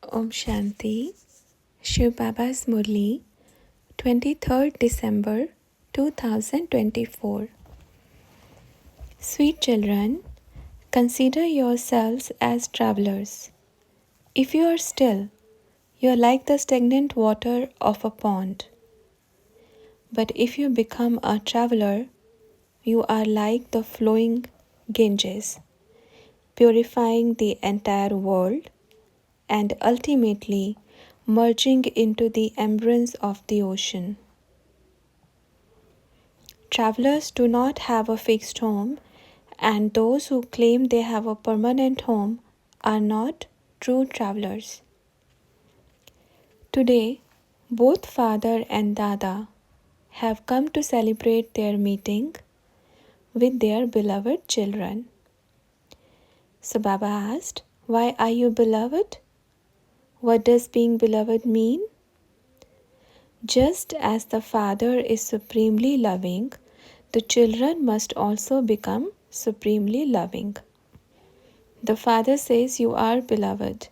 Om Shanti, Shiv Baba's Murli, 23rd December 2024. Sweet children, consider yourselves as travelers. If you are still, you are like the stagnant water of a pond. But if you become a traveler, you are like the flowing Ganges, purifying the entire world and ultimately merging into the embrace of the ocean. Travelers do not have a fixed home, and those who claim they have a permanent home are not true travelers. Today, both Father and Dada have come to celebrate their meeting with their beloved children. So Baba asked, "Why are you beloved? What does being beloved mean?" Just as the Father is supremely loving, the children must also become supremely loving. The Father says you are beloved,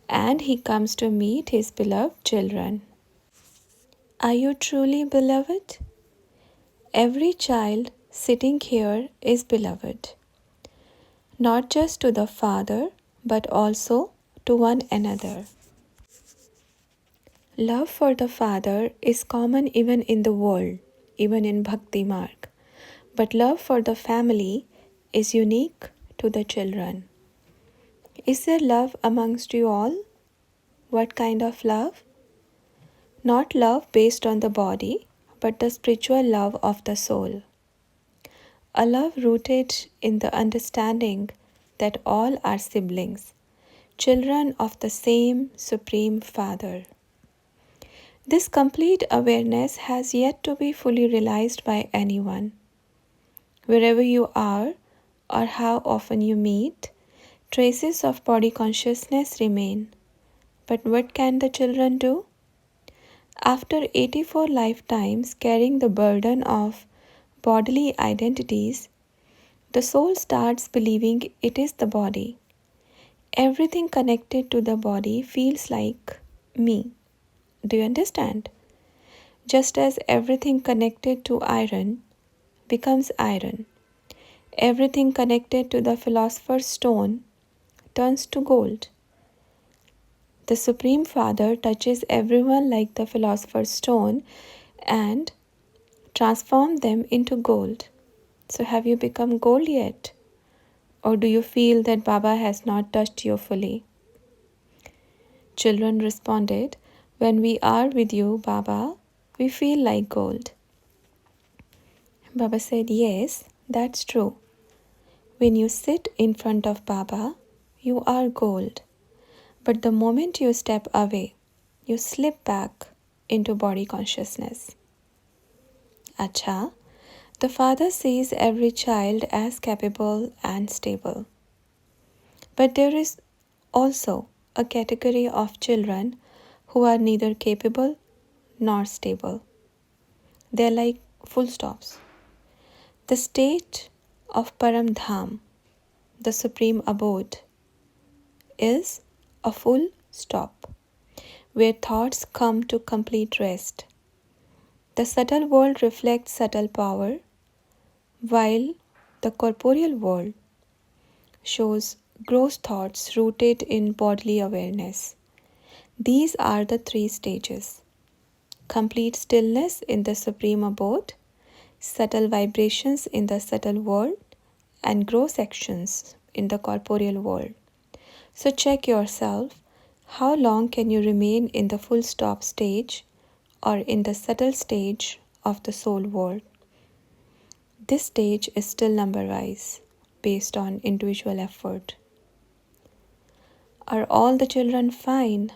and He comes to meet His beloved children. Are you truly beloved? Every child sitting here is beloved, not just to the Father, but also to one another. Love for the Father is common even in the world, even in Bhakti Marg. But love for the family is unique to the children. Is there love amongst you all? What kind of love? Not love based on the body, but the spiritual love of the soul. A love rooted in the understanding that all are siblings, children of the same Supreme Father. This complete awareness has yet to be fully realized by anyone. Wherever you are or how often you meet, traces of body consciousness remain. But what can the children do? After 84 lifetimes carrying the burden of bodily identities, the soul starts believing it is the body. Everything connected to the body feels like me. Do you understand? Just as everything connected to iron becomes iron, everything connected to the philosopher's stone turns to gold. The Supreme Father touches everyone like the philosopher's stone and transforms them into gold. So have you become gold yet? Or do you feel that Baba has not touched you fully? Children responded, "When we are with you, Baba, we feel like gold." Baba said, "Yes, that's true. When you sit in front of Baba, you are gold. But the moment you step away, you slip back into body consciousness." Acha, the Father sees every child as capable and stable. But there is also a category of children who are neither capable nor stable. They are like full stops. The state of Paramdham, the Supreme Abode, is a full stop, where thoughts come to complete rest. The subtle world reflects subtle power, while the corporeal world shows gross thoughts rooted in bodily awareness. These are the three stages: complete stillness in the Supreme Abode, subtle vibrations in the subtle world, and gross actions in the corporeal world. So check yourself, how long can you remain in the full stop stage or in the subtle stage of the soul world? This stage is still number-wise, based on individual effort. Are all the children fine?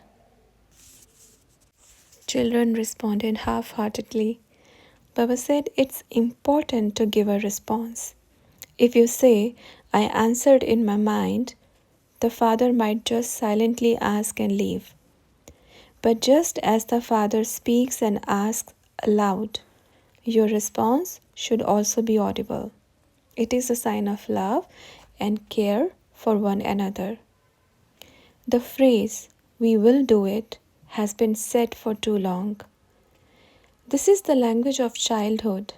Children responded half-heartedly. Baba said it's important to give a response. If you say, "I answered in my mind," the Father might just silently ask and leave. But just as the Father speaks and asks aloud, your response should also be audible. It is a sign of love and care for one another. The phrase, "We will do it" has been said for too long. This is the language of childhood,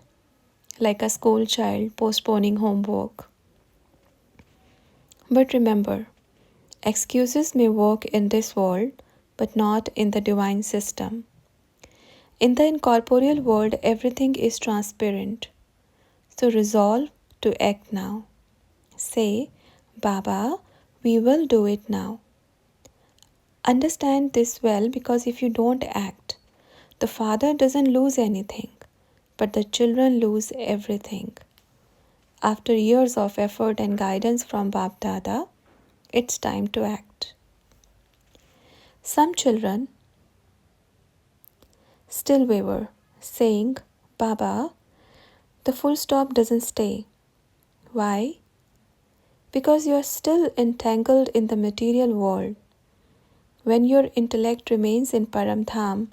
like a school child postponing homework. But remember, excuses may work in this world, but not in the divine system. In the incorporeal world, everything is transparent. So resolve to act now. Say, "Baba, we will do it now." Understand this well, because if you don't act, the father doesn't lose anything, but the children lose everything. After years of effort and guidance from Bap Dada, it's time to act. Some children still waver, saying, "Baba, the full stop doesn't stay." Why? Because you're still entangled in the material world. When your intellect remains in Paramdham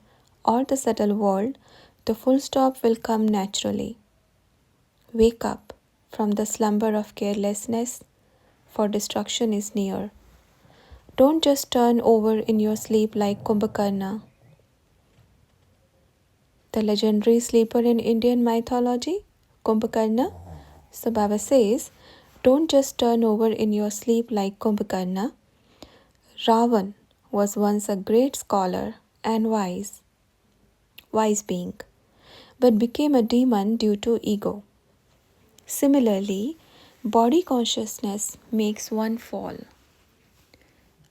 or the subtle world, the full stop will come naturally. Wake up from the slumber of carelessness, for destruction is near. Don't just turn over in your sleep like Kumbhakarna, the legendary sleeper in Indian mythology, Kumbhakarna. So Baba says, don't just turn over in your sleep like Kumbhakarna. Ravan was once a great scholar and wise being, but became a demon due to ego. Similarly, body consciousness makes one fall.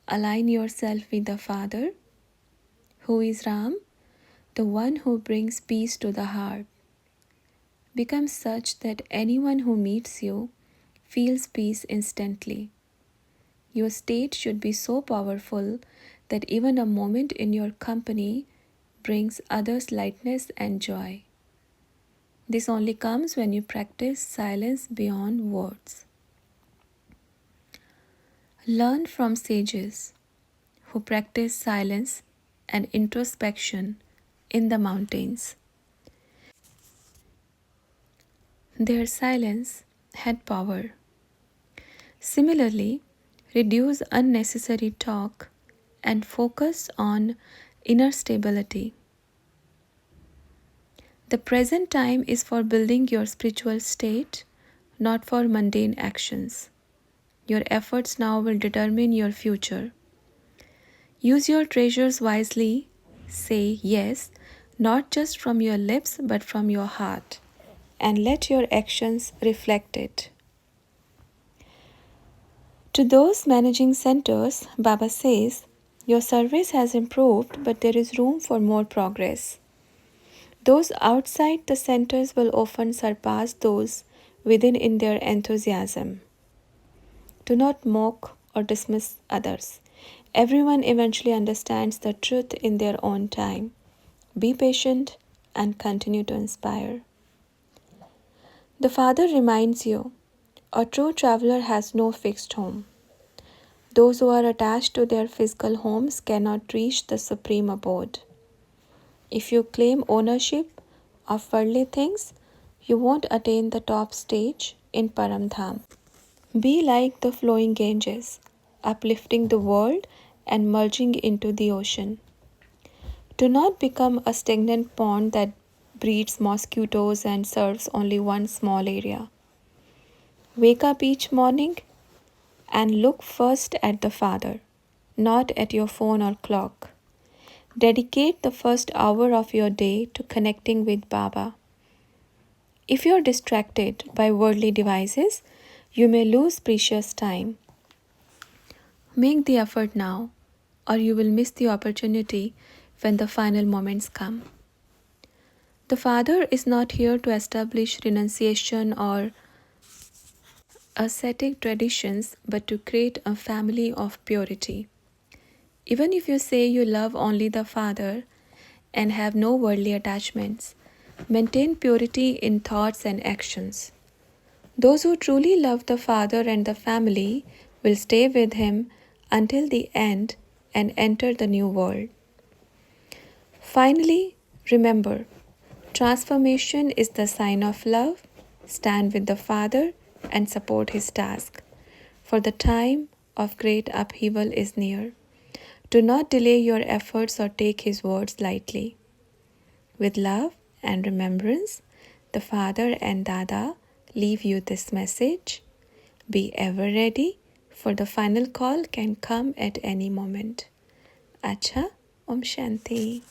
Align yourself with the Father, who is Ram, the one who brings peace to the heart. Become such that anyone who meets you feels peace instantly. Your state should be so powerful that even a moment in your company brings others lightness and joy. This only comes when you practice silence beyond words. Learn from sages who practice silence and introspection in the mountains. Their silence had power. Similarly, reduce unnecessary talk and focus on inner stability. The present time is for building your spiritual state, not for mundane actions. Your efforts now will determine your future. Use your treasures wisely. Say yes, not just from your lips but from your heart, and let your actions reflect it. To those managing centers, Baba says, your service has improved, but there is room for more progress. Those outside the centers will often surpass those within in their enthusiasm. Do not mock or dismiss others. Everyone eventually understands the truth in their own time. Be patient and continue to inspire. The Father reminds you, a true traveler has no fixed home. Those who are attached to their physical homes cannot reach the Supreme Abode. If you claim ownership of worldly things, you won't attain the top stage in Paramdham. Be like the flowing Ganges, uplifting the world and merging into the ocean. Do not become a stagnant pond that breeds mosquitoes and serves only one small area. Wake up each morning and look first at the Father, not at your phone or clock. Dedicate the first hour of your day to connecting with Baba. If you are distracted by worldly devices, you may lose precious time. Make the effort now, or you will miss the opportunity when the final moments come. The Father is not here to establish renunciation or ascetic traditions, but to create a family of purity. Even if you say you love only the Father and have no worldly attachments, maintain purity in thoughts and actions. Those who truly love the Father and the family will stay with Him until the end and enter the new world. Finally, remember, transformation is the sign of love. Stand with the Father and support His task, for the time of great upheaval is near. Do not delay your efforts or take his words lightly. With love and remembrance, the Father and Dada leave you this message. Be ever ready, for the final call can come at any moment. Acha, Om Shanti.